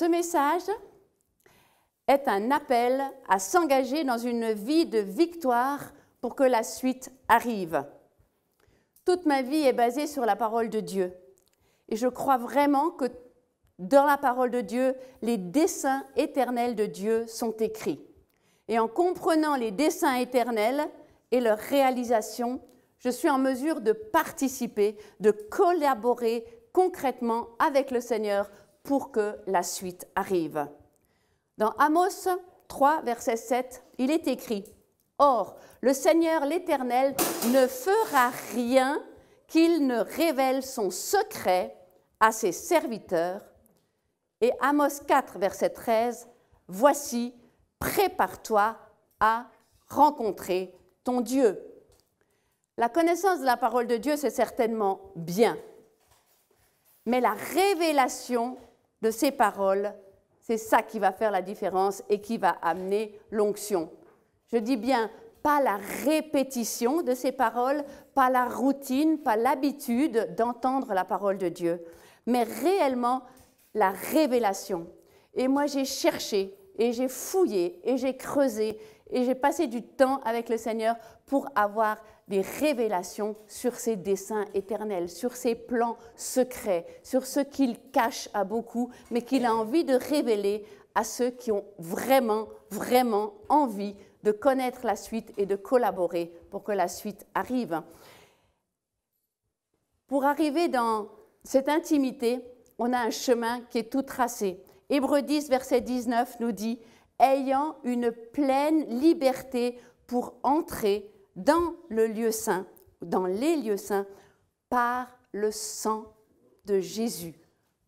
ce message est un appel à s'engager dans une vie de victoire pour que la suite arrive. Toute ma vie est basée sur la parole de Dieu. Et je crois vraiment que dans la parole de Dieu, les desseins éternels de Dieu sont écrits. Et en comprenant les desseins éternels et leur réalisation, je suis en mesure de participer, de collaborer concrètement avec le Seigneur pour que la suite arrive. Dans Amos 3, verset 7, il est écrit « Or, le Seigneur l'Éternel ne fera rien qu'il ne révèle son secret à ses serviteurs. » Et Amos 4, verset 13, « Voici, prépare-toi à rencontrer ton Dieu. » La connaissance de la parole de Dieu, c'est certainement bien. Mais la révélation de ces paroles, c'est ça qui va faire la différence et qui va amener l'onction. Je dis bien, pas la répétition de ces paroles, pas la routine, pas l'habitude d'entendre la parole de Dieu, mais réellement la révélation. Et moi, j'ai cherché, et j'ai fouillé, et j'ai creusé, et j'ai passé du temps avec le Seigneur pour avoir des révélations sur ses desseins éternels, sur ses plans secrets, sur ce qu'il cache à beaucoup, mais qu'il a envie de révéler à ceux qui ont vraiment, vraiment envie de connaître la suite et de collaborer pour que la suite arrive. Pour arriver dans cette intimité, on a un chemin qui est tout tracé. Hébreux 10, verset 19 nous dit « Ayant une pleine liberté pour entrer dans le lieu saint, dans les lieux saints, par le sang de Jésus,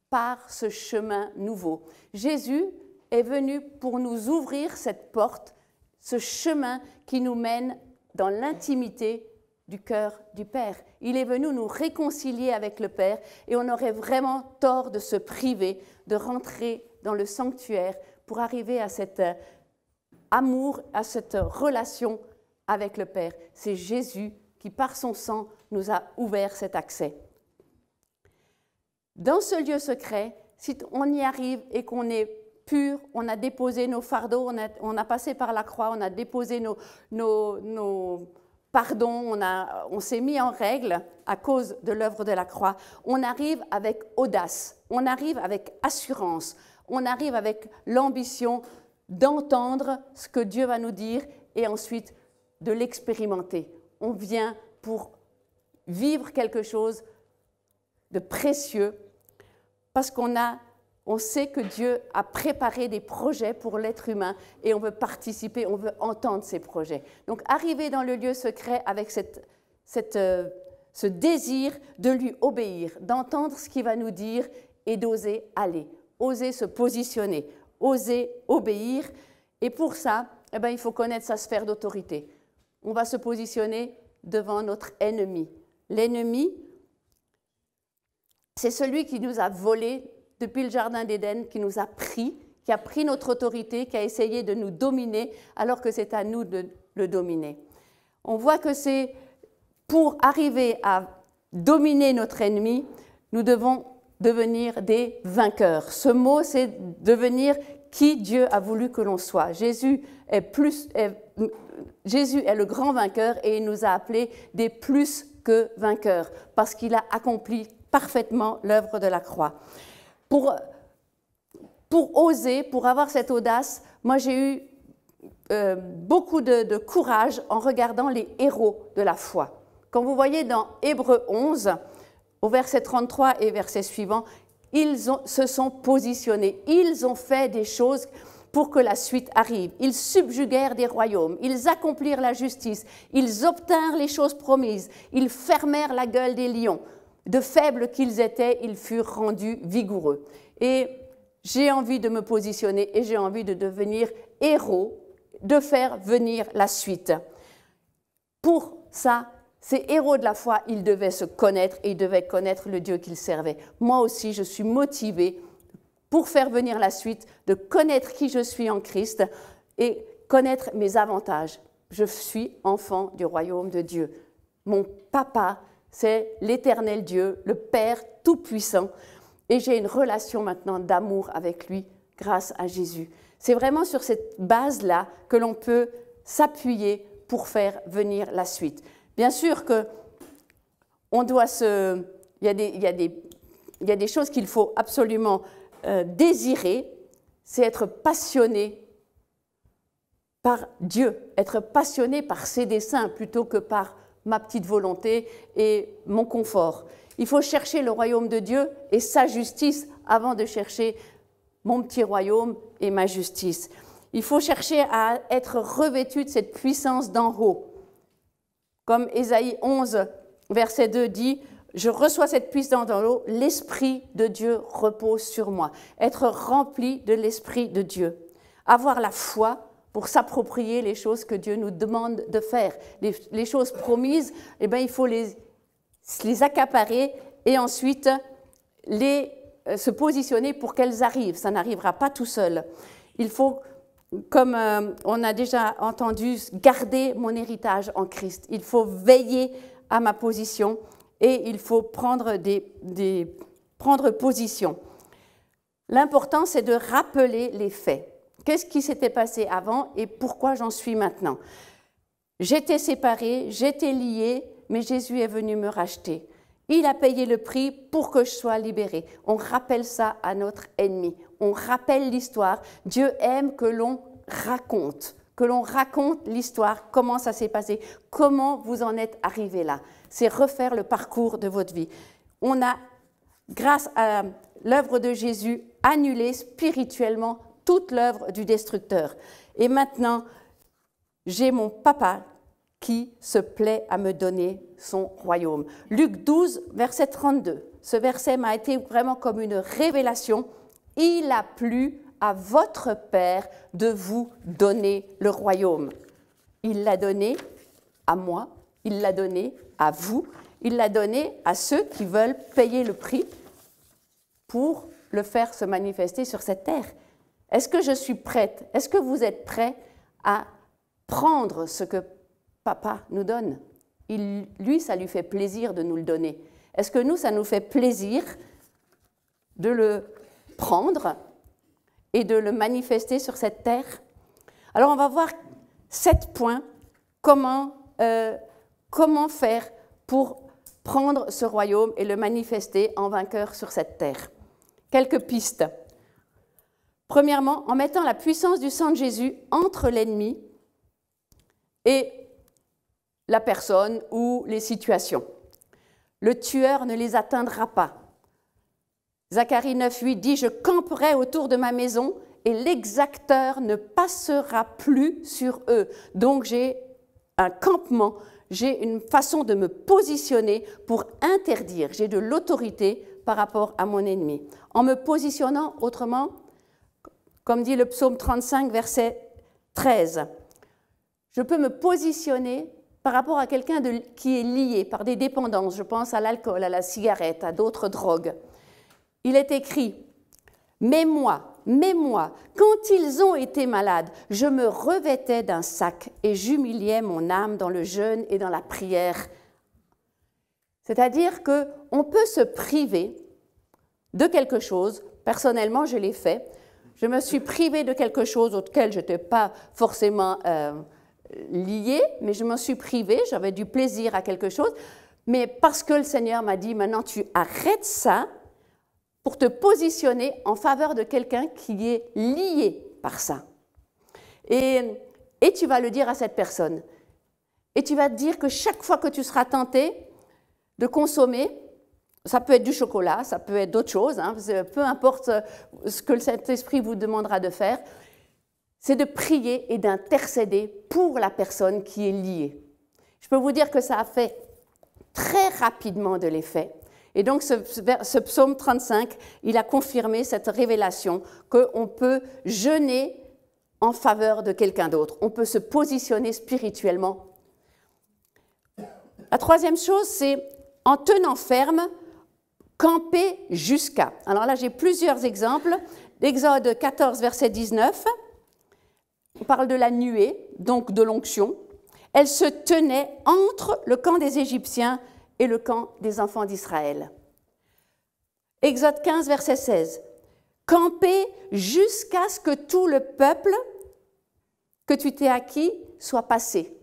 par ce chemin nouveau. » Jésus est venu pour nous ouvrir cette porte, ce chemin qui nous mène dans l'intimité du cœur du Père. Il est venu nous réconcilier avec le Père et on aurait vraiment tort de se priver de rentrer dans le sanctuaire pour arriver à cet amour, à cette relation avec le Père. C'est Jésus qui, par son sang, nous a ouvert cet accès. Dans ce lieu secret, si on y arrive et qu'on est pur, on a déposé nos fardeaux, on a passé par la croix, on a déposé nos pardons, on s'est mis en règle à cause de l'œuvre de la croix, on arrive avec audace, on arrive avec assurance, on arrive avec l'ambition d'entendre ce que Dieu va nous dire et ensuite de l'expérimenter. On vient pour vivre quelque chose de précieux parce on sait que Dieu a préparé des projets pour l'être humain et on veut participer, on veut entendre ces projets. Donc arriver dans le lieu secret avec ce désir de lui obéir, d'entendre ce qu'il va nous dire et d'oser aller, oser se positionner, oser obéir. Et pour ça, il faut connaître sa sphère d'autorité. On va se positionner devant notre ennemi. L'ennemi, c'est celui qui nous a volé depuis le Jardin d'Éden, qui nous a pris, qui a pris notre autorité, qui a essayé de nous dominer, alors que c'est à nous de le dominer. On voit que c'est pour arriver à dominer notre ennemi, nous devons devenir des vainqueurs. Ce mot, c'est devenir qui Dieu a voulu que l'on soit. Jésus est le grand vainqueur et il nous a appelés des plus que vainqueurs, parce qu'il a accompli parfaitement l'œuvre de la croix. Pour oser, pour avoir cette audace, moi j'ai eu beaucoup de courage en regardant les héros de la foi. Quand vous voyez dans Hébreux 11, au verset 33 et verset suivant, ils se sont positionnés, ils ont fait des choses pour que la suite arrive. Ils subjuguèrent des royaumes, ils accomplirent la justice, ils obtinrent les choses promises, ils fermèrent la gueule des lions. De faibles qu'ils étaient, ils furent rendus vigoureux. Et j'ai envie de me positionner et j'ai envie de devenir héros, de faire venir la suite. Pour ça, ces héros de la foi, ils devaient se connaître et ils devaient connaître le Dieu qu'ils servaient. Moi aussi, je suis motivée pour faire venir la suite, de connaître qui je suis en Christ et connaître mes avantages. Je suis enfant du royaume de Dieu. Mon papa, c'est l'Éternel Dieu, le Père Tout-Puissant. Et j'ai une relation maintenant d'amour avec lui grâce à Jésus. C'est vraiment sur cette base-là que l'on peut s'appuyer pour faire venir la suite. Bien sûr que il y a des choses qu'il faut absolument désirer, c'est être passionné par Dieu, être passionné par ses desseins plutôt que par ma petite volonté et mon confort. Il faut chercher le royaume de Dieu et sa justice avant de chercher mon petit royaume et ma justice. Il faut chercher à être revêtu de cette puissance d'en haut. Comme Ésaïe 11, verset 2 dit, « Je reçois cette puissance d'en haut, l'Esprit de Dieu repose sur moi. » Être rempli de l'Esprit de Dieu. Avoir la foi pour s'approprier les choses que Dieu nous demande de faire. Les choses promises, eh bien, il faut les accaparer et ensuite se positionner pour qu'elles arrivent. Ça n'arrivera pas tout seul. Il faut, comme on a déjà entendu, garder mon héritage en Christ. Il faut veiller à ma position et il faut prendre position. L'important, c'est de rappeler les faits. Qu'est-ce qui s'était passé avant et pourquoi j'en suis maintenant? J'étais séparée, j'étais liée, mais Jésus est venu me racheter. Il a payé le prix pour que je sois libérée. On rappelle ça à notre ennemi. On rappelle l'histoire. Dieu aime que l'on raconte l'histoire, comment ça s'est passé, comment vous en êtes arrivé là. C'est refaire le parcours de votre vie. On a, grâce à l'œuvre de Jésus, annulé spirituellement toute l'œuvre du destructeur. Et maintenant, j'ai mon papa qui se plaît à me donner son royaume. Luc 12, verset 32. Ce verset m'a été vraiment comme une révélation. Il a plu à votre Père de vous donner le royaume. Il l'a donné à moi, il l'a donné à vous, il l'a donné à ceux qui veulent payer le prix pour le faire se manifester sur cette terre. Est-ce que je suis prête? Est-ce que vous êtes prêts à prendre ce que Papa nous donne? Lui, ça lui fait plaisir de nous le donner. Est-ce que nous, ça nous fait plaisir de le prendre et de le manifester sur cette terre? Alors, on va voir 7 points. Comment faire pour prendre ce royaume et le manifester en vainqueur sur cette terre? Quelques pistes. Premièrement, en mettant la puissance du sang de Jésus entre l'ennemi et la personne ou les situations. Le tueur ne les atteindra pas. Zacharie 9,8 dit « Je camperai autour de ma maison et l'exacteur ne passera plus sur eux. » Donc j'ai un campement, j'ai une façon de me positionner pour interdire. J'ai de l'autorité par rapport à mon ennemi. En me positionnant autrement, comme dit le psaume 35, verset 13, je peux me positionner par rapport à quelqu'un qui est lié par des dépendances. Je pense à l'alcool, à la cigarette, à d'autres drogues. Il est écrit « Mais moi, quand ils ont été malades, je me revêtais d'un sac et j'humiliais mon âme dans le jeûne et dans la prière. » C'est-à-dire qu'on peut se priver de quelque chose. Personnellement, je l'ai fait. Je me suis privée de quelque chose auquel je n'étais pas forcément liée, mais je m'en suis privée, j'avais du plaisir à quelque chose, mais parce que le Seigneur m'a dit, maintenant tu arrêtes ça pour te positionner en faveur de quelqu'un qui est lié par ça. Et tu vas le dire à cette personne. Et tu vas te dire que chaque fois que tu seras tenté de consommer, ça peut être du chocolat, ça peut être d'autres choses, hein, peu importe ce que le Saint-Esprit vous demandera de faire, c'est de prier et d'intercéder pour la personne qui est liée. Je peux vous dire que ça a fait très rapidement de l'effet. Et donc ce psaume 35, il a confirmé cette révélation qu'on peut jeûner en faveur de quelqu'un d'autre. On peut se positionner spirituellement. La troisième chose, c'est en tenant ferme, camper jusqu'à. Alors là, j'ai plusieurs exemples. L'Exode 14, verset 19, on parle de la nuée, donc de l'onction. Elle se tenait entre le camp des Égyptiens et le camp des enfants d'Israël. Exode 15, verset 16. camper jusqu'à ce que tout le peuple que tu t'es acquis soit passé.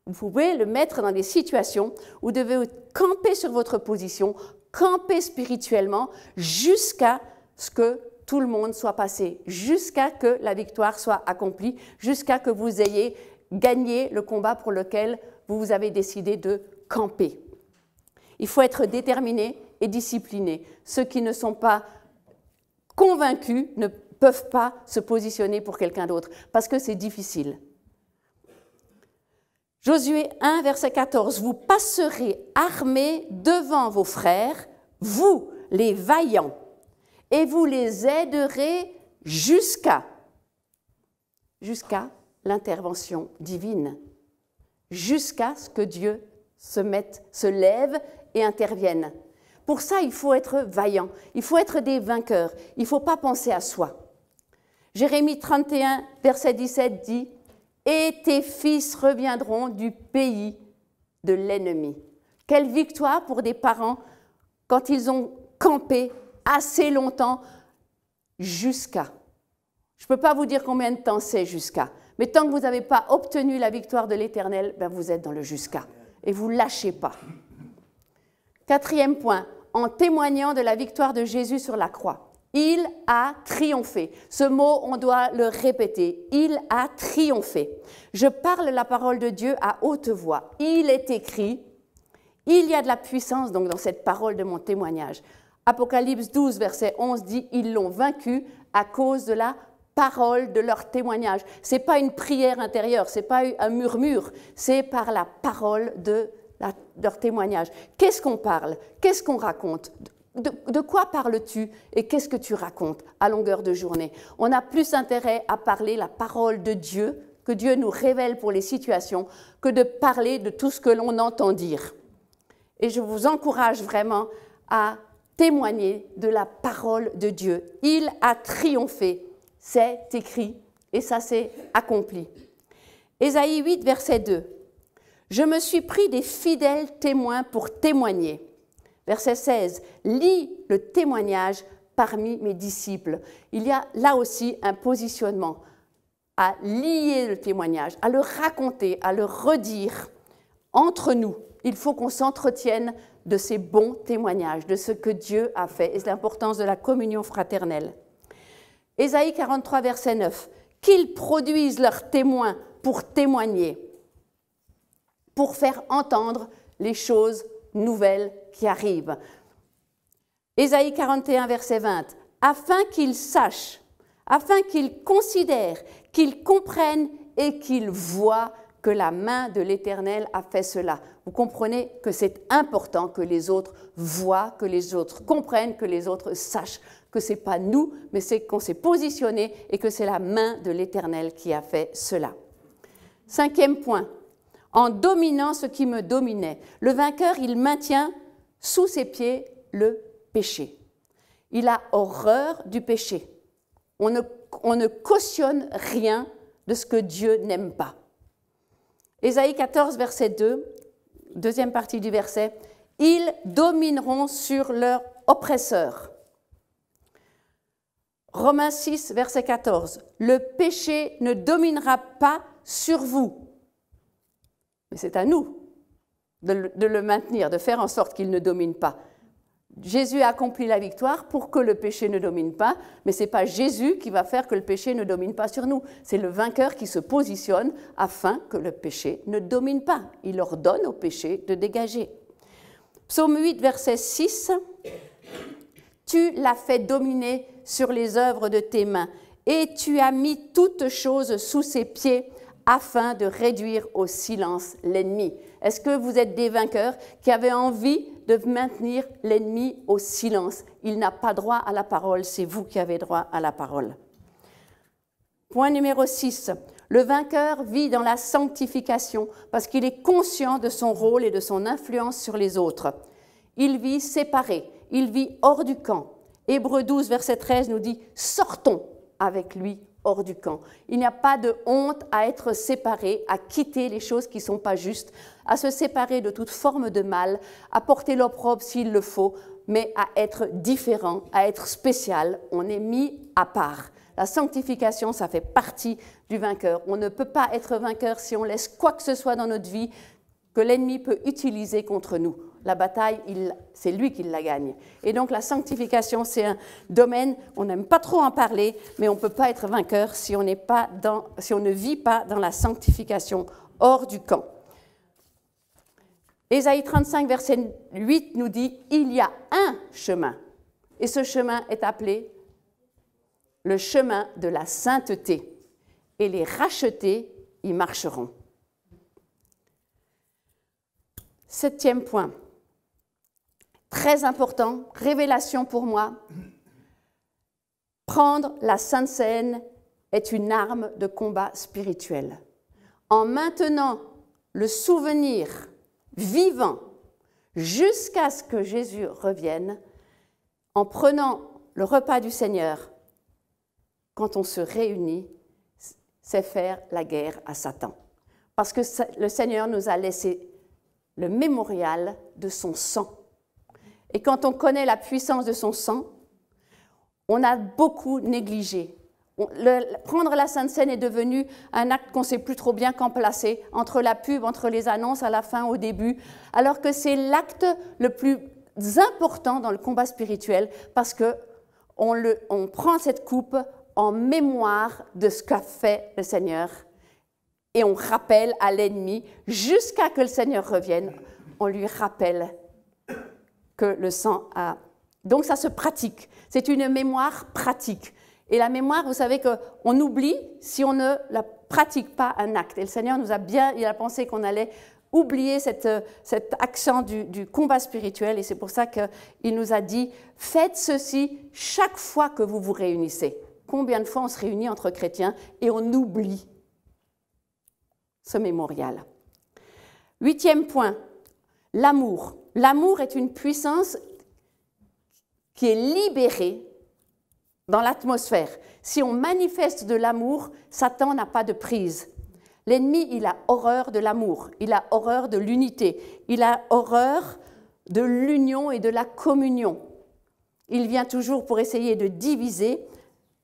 Vous pouvez le mettre dans des situations où vous devez camper sur votre position, camper spirituellement jusqu'à ce que tout le monde soit passé, jusqu'à que la victoire soit accomplie, jusqu'à que vous ayez gagné le combat pour lequel vous avez décidé de camper. Il faut être déterminé et discipliné. Ceux qui ne sont pas convaincus ne peuvent pas se positionner pour quelqu'un d'autre, parce que c'est difficile. Josué 1, verset 14, « Vous passerez armés devant vos frères, vous les vaillants, et vous les aiderez jusqu'à l'intervention divine, jusqu'à ce que Dieu se lève et intervienne. » Pour ça, il faut être vaillant, il faut être des vainqueurs, il ne faut pas penser à soi. Jérémie 31, verset 17 dit « Et tes fils reviendront du pays de l'ennemi. » Quelle victoire pour des parents quand ils ont campé assez longtemps jusqu'à. Je ne peux pas vous dire combien de temps c'est jusqu'à, mais tant que vous n'avez pas obtenu la victoire de l'Éternel, ben vous êtes dans le jusqu'à et vous ne lâchez pas. Quatrième point, en témoignant de la victoire de Jésus sur la croix. Il a triomphé. Ce mot, on doit le répéter. Il a triomphé. Je parle la parole de Dieu à haute voix. Il est écrit. Il y a de la puissance donc dans cette parole de mon témoignage. Apocalypse 12, verset 11 dit « Ils l'ont vaincu à cause de la parole de leur témoignage. » Ce n'est pas une prière intérieure, ce n'est pas un murmure, c'est par la parole de leur témoignage. Qu'est-ce qu'on parle? Qu'est-ce qu'on raconte? De quoi parles-tu et qu'est-ce que tu racontes à longueur de journée? On a plus intérêt à parler la parole de Dieu, que Dieu nous révèle pour les situations, que de parler de tout ce que l'on entend dire. Et je vous encourage vraiment à témoigner de la parole de Dieu. Il a triomphé, c'est écrit et ça s'est accompli. Ésaïe 8, verset 2. « Je me suis pris des fidèles témoins pour témoigner. » Verset 16, « Lis le témoignage parmi mes disciples. » Il y a là aussi un positionnement à lier le témoignage, à le raconter, à le redire entre nous. Il faut qu'on s'entretienne de ces bons témoignages, de ce que Dieu a fait, et c'est l'importance de la communion fraternelle. Ésaïe 43, verset 9, « Qu'ils produisent leurs témoins pour témoigner, pour faire entendre les choses nouvelles qui arrivent. » Ésaïe 41, verset 20, « Afin qu'ils sachent, afin qu'ils considèrent, qu'ils comprennent et qu'ils voient que la main de l'Éternel a fait cela. » Vous comprenez que c'est important que les autres voient, que les autres comprennent, que les autres sachent que ce n'est pas nous, mais c'est qu'on s'est positionné et que c'est la main de l'Éternel qui a fait cela. Cinquième point, en dominant ce qui me dominait, le vainqueur, il maintient sous ses pieds le péché. Il a horreur du péché. On ne cautionne rien de ce que Dieu n'aime pas. Ésaïe 14, verset 2, deuxième partie du verset, « Ils domineront sur leurs oppresseurs. » Romains 6, verset 14, « Le péché ne dominera pas sur vous. » Mais c'est à nous de le maintenir, de faire en sorte qu'il ne domine pas. Jésus a accompli la victoire pour que le péché ne domine pas, mais ce n'est pas Jésus qui va faire que le péché ne domine pas sur nous. C'est le vainqueur qui se positionne afin que le péché ne domine pas. Il ordonne au péché de dégager. Psaume 8, verset 6, « Tu l'as fait dominer sur les œuvres de tes mains, et tu as mis toutes choses sous ses pieds afin de réduire au silence l'ennemi. » Est-ce que vous êtes des vainqueurs qui avaient envie de maintenir l'ennemi au silence? Il n'a pas droit à la parole, c'est vous qui avez droit à la parole. Point numéro 6. Le vainqueur vit dans la sanctification parce qu'il est conscient de son rôle et de son influence sur les autres. Il vit séparé, il vit hors du camp. Hébreux 12, verset 13 nous dit « Sortons avec lui hors du camp. » Il n'y a pas de honte à être séparé, à quitter les choses qui ne sont pas justes, à se séparer de toute forme de mal, à porter l'opprobre s'il le faut. mais à être différent, à être spécial. On est mis à part. La sanctification, ça fait partie du vainqueur. On ne peut pas être vainqueur si on laisse quoi que ce soit dans notre vie que l'ennemi peut utiliser contre nous. La bataille, c'est lui qui la gagne. Et donc la sanctification, c'est un domaine, on n'aime pas trop en parler, mais on ne peut pas être vainqueur si on ne vit pas dans la sanctification hors du camp. Ésaïe 35, verset 8 nous dit « Il y a un chemin ». Et ce chemin est appelé le chemin de la sainteté. Et les rachetés y marcheront. 7e point. Très important, révélation pour moi. Prendre la Sainte Seine est une arme de combat spirituel. En maintenant le souvenir vivant jusqu'à ce que Jésus revienne, en prenant le repas du Seigneur, quand on se réunit, c'est faire la guerre à Satan. Parce que le Seigneur nous a laissé le mémorial de son sang. Et quand on connaît la puissance de son sang, on a beaucoup négligé. Prendre la Sainte Seine est devenu un acte qu'on ne sait plus trop bien quand placer, entre la pub, entre les annonces, à la fin, au début, alors que c'est l'acte le plus important dans le combat spirituel, parce qu'on prend cette coupe en mémoire de ce qu'a fait le Seigneur, et on rappelle à l'ennemi, jusqu'à ce que le Seigneur revienne, on lui rappelle que le sang a... Donc ça se pratique, c'est une mémoire pratique. Et la mémoire, vous savez qu'on oublie si on ne la pratique pas un acte. Et le Seigneur il a pensé qu'on allait oublier cet accent du combat spirituel, et c'est pour ça qu'il nous a dit, faites ceci chaque fois que vous vous réunissez. Combien de fois on se réunit entre chrétiens et on oublie ce mémorial. 8e point, l'amour. L'amour est une puissance qui est libérée dans l'atmosphère. Si on manifeste de l'amour, Satan n'a pas de prise. L'ennemi, il a horreur de l'amour, il a horreur de l'unité, il a horreur de l'union et de la communion. Il vient toujours pour essayer de diviser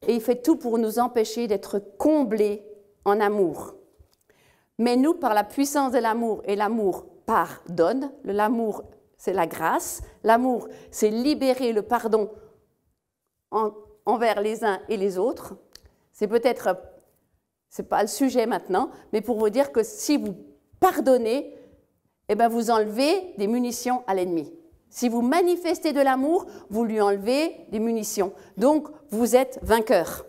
et il fait tout pour nous empêcher d'être comblés en amour. Mais nous, par la puissance de l'amour, et l'amour pardonne, l'amour c'est la grâce, l'amour c'est libérer le pardon envers les uns et les autres. C'est pas le sujet maintenant, mais pour vous dire que si vous pardonnez, eh bien vous enlevez des munitions à l'ennemi. Si vous manifestez de l'amour, vous lui enlevez des munitions. Donc, vous êtes vainqueur.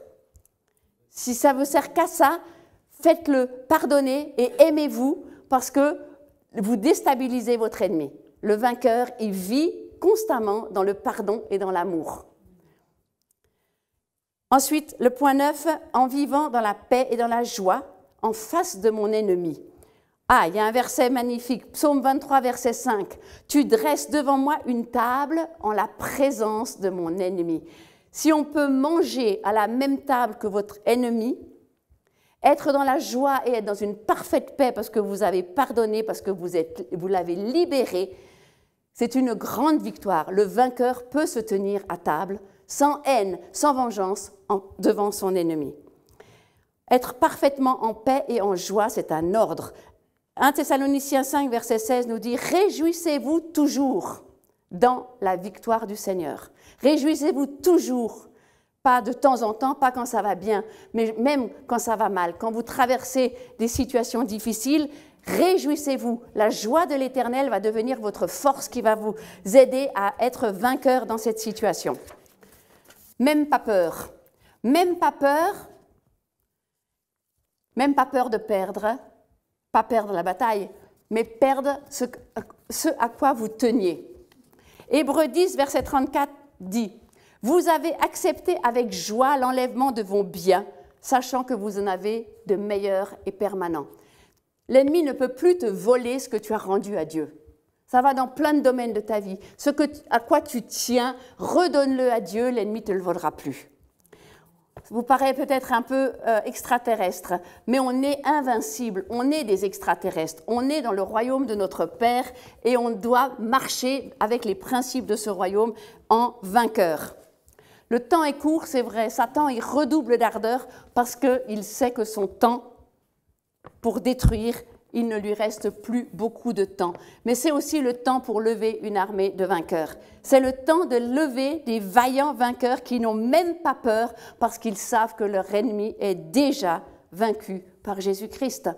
Si ça ne vous sert qu'à ça, faites-le, pardonnez et aimez-vous parce que vous déstabilisez votre ennemi. Le vainqueur, il vit constamment dans le pardon et dans l'amour. Ensuite, le point 9, en vivant dans la paix et dans la joie en face de mon ennemi. Ah, il y a un verset magnifique, Psaume 23, verset 5. « Tu dresses devant moi une table en la présence de mon ennemi. » Si on peut manger à la même table que votre ennemi, être dans la joie et être dans une parfaite paix parce que vous avez pardonné, parce que vous l'avez libéré, c'est une grande victoire. Le vainqueur peut se tenir à table sans haine, sans vengeance, devant son ennemi. Être parfaitement en paix et en joie, c'est un ordre. 1 Thessaloniciens 5, verset 16 nous dit « Réjouissez-vous toujours dans la victoire du Seigneur. » Réjouissez-vous toujours, pas de temps en temps, pas quand ça va bien, mais même quand ça va mal. Quand vous traversez des situations difficiles, réjouissez-vous. La joie de l'Éternel va devenir votre force qui va vous aider à être vainqueur dans cette situation. Même pas peur. Même pas peur de perdre, pas perdre la bataille, mais perdre ce à quoi vous teniez. Hébreux 10, verset 34 dit « Vous avez accepté avec joie l'enlèvement de vos biens, sachant que vous en avez de meilleurs et permanents. » L'ennemi ne peut plus te voler ce que tu as rendu à Dieu. Ça va dans plein de domaines de ta vie. À quoi tu tiens, redonne-le à Dieu, l'ennemi ne te le volera plus. vous paraît peut-être un peu extraterrestre, mais on est invincible, on est des extraterrestres, on est dans le royaume de notre Père et on doit marcher avec les principes de ce royaume en vainqueur. Le temps est court, c'est vrai, Satan il redouble d'ardeur parce qu'il sait que son temps pour détruire, il ne lui reste plus beaucoup de temps. Mais c'est aussi le temps pour lever une armée de vainqueurs. C'est le temps de lever des vaillants vainqueurs qui n'ont même pas peur parce qu'ils savent que leur ennemi est déjà vaincu par Jésus-Christ.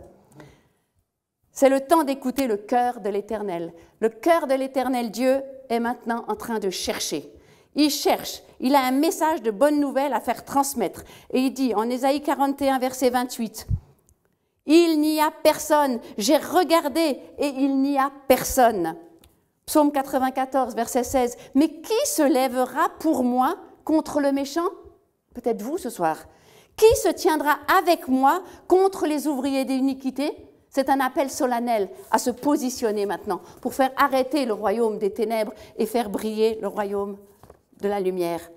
C'est le temps d'écouter le cœur de l'Éternel. Le cœur de l'Éternel Dieu est maintenant en train de chercher. Il cherche, il a un message de bonne nouvelle à faire transmettre. Et il dit en Ésaïe 41, verset 28, « Il n'y a personne, j'ai regardé et il n'y a personne. » Psaume 94, verset 16, « Mais qui se lèvera pour moi contre le méchant ?» Peut-être vous ce soir. « Qui se tiendra avec moi contre les ouvriers d'iniquité ?» C'est un appel solennel à se positionner maintenant pour faire arrêter le royaume des ténèbres et faire briller le royaume de la lumière.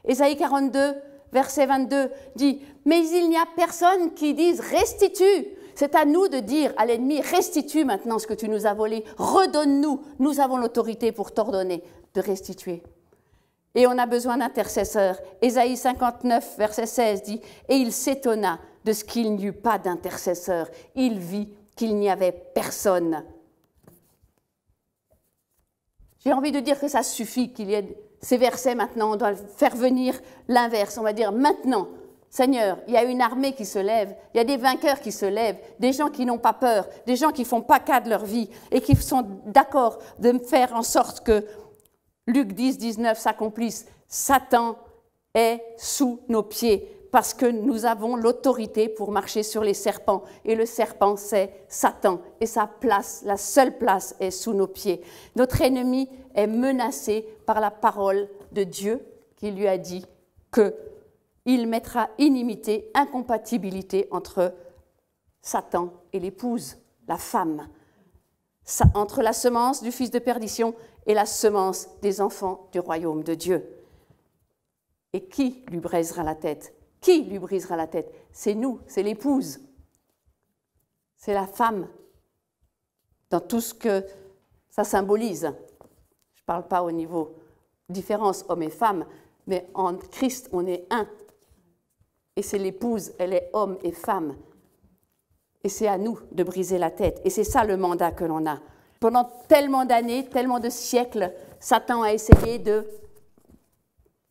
Ésaïe 42, verset 22 dit « Mais il n'y a personne qui dise « Restitue ». C'est à nous de dire à l'ennemi « Restitue maintenant ce que tu nous as volé, redonne-nous, nous avons l'autorité pour t'ordonner de restituer ». Et on a besoin d'intercesseurs. Ésaïe 59, verset 16 dit « Et il s'étonna de ce qu'il n'y eut pas d'intercesseur. Il vit qu'il n'y avait personne. » J'ai envie de dire que ça suffit qu'il y ait ces versets maintenant. On doit faire venir l'inverse. On va dire maintenant, Seigneur, il y a une armée qui se lève, il y a des vainqueurs qui se lèvent, des gens qui n'ont pas peur, des gens qui ne font pas cas de leur vie et qui sont d'accord de faire en sorte que Luc 10, 19 s'accomplisse. Satan est sous nos pieds parce que nous avons l'autorité pour marcher sur les serpents. Et le serpent, c'est Satan. Et sa place, la seule place, est sous nos pieds. Notre ennemi est menacé par la parole de Dieu qui lui a dit qu'il mettra inimité, incompatibilité entre Satan et l'épouse, la femme, entre la semence du fils de perdition et la semence des enfants du royaume de Dieu. Et qui lui brisera la tête ? Qui lui brisera la tête? C'est nous, c'est l'épouse, c'est la femme, dans tout ce que ça symbolise. Je ne parle pas au niveau différence homme et femme, mais en Christ, on est un. Et c'est l'épouse, elle est homme et femme. Et c'est à nous de briser la tête. Et c'est ça le mandat que l'on a. Pendant tellement d'années, tellement de siècles, Satan a essayé de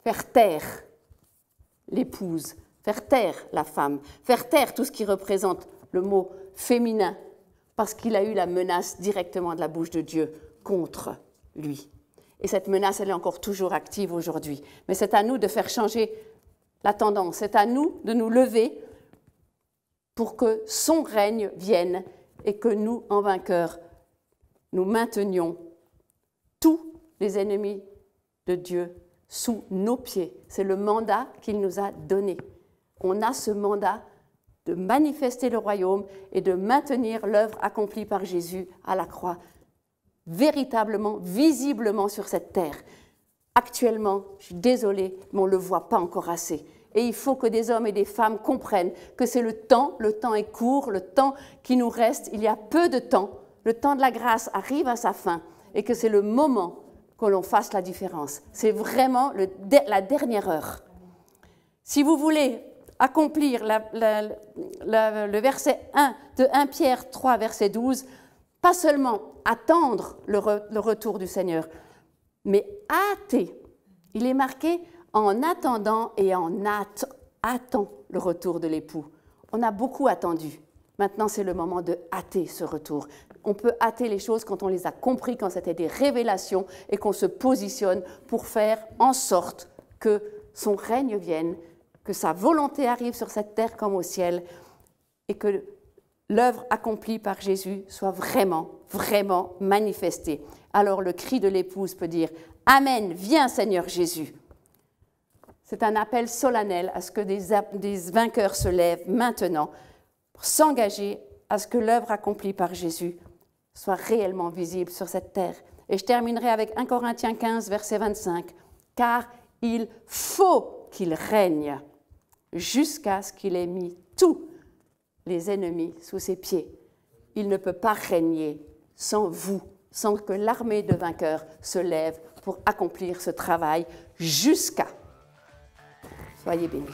faire taire l'épouse, faire taire la femme, faire taire tout ce qui représente le mot féminin, parce qu'il a eu la menace directement de la bouche de Dieu contre lui. Et cette menace, elle est encore toujours active aujourd'hui. Mais c'est à nous de faire changer la tendance, c'est à nous de nous lever pour que son règne vienne et que nous, en vainqueurs, nous maintenions tous les ennemis de Dieu sous nos pieds. C'est le mandat qu'il nous a donné. On a ce mandat de manifester le royaume et de maintenir l'œuvre accomplie par Jésus à la croix, véritablement, visiblement sur cette terre. Actuellement, je suis désolée, mais on ne le voit pas encore assez. Et il faut que des hommes et des femmes comprennent que c'est le temps est court, le temps qui nous reste, il y a peu de temps, le temps de la grâce arrive à sa fin et que c'est le moment que l'on fasse la différence. C'est vraiment la dernière heure. Si vous voulez accomplir le verset 1 de 1 Pierre 3, verset 12, pas seulement attendre le retour du Seigneur, mais hâter. Il est marqué en attendant et en attend le retour de l'époux. On a beaucoup attendu. Maintenant, c'est le moment de hâter ce retour. On peut hâter les choses quand on les a compris, quand c'était des révélations et qu'on se positionne pour faire en sorte que son règne vienne, que sa volonté arrive sur cette terre comme au ciel et que l'œuvre accomplie par Jésus soit vraiment, vraiment manifestée. Alors le cri de l'épouse peut dire « Amen, viens Seigneur Jésus ». C'est un appel solennel à ce que des vainqueurs se lèvent maintenant pour s'engager à ce que l'œuvre accomplie par Jésus soit réellement visible sur cette terre. Et je terminerai avec 1 Corinthiens 15, verset 25. « Car il faut qu'il règne jusqu'à ce qu'il ait mis tous les ennemis sous ses pieds. Il ne peut pas régner sans vous, sans que l'armée de vainqueurs se lève pour accomplir ce travail jusqu'à. Soyez bénis.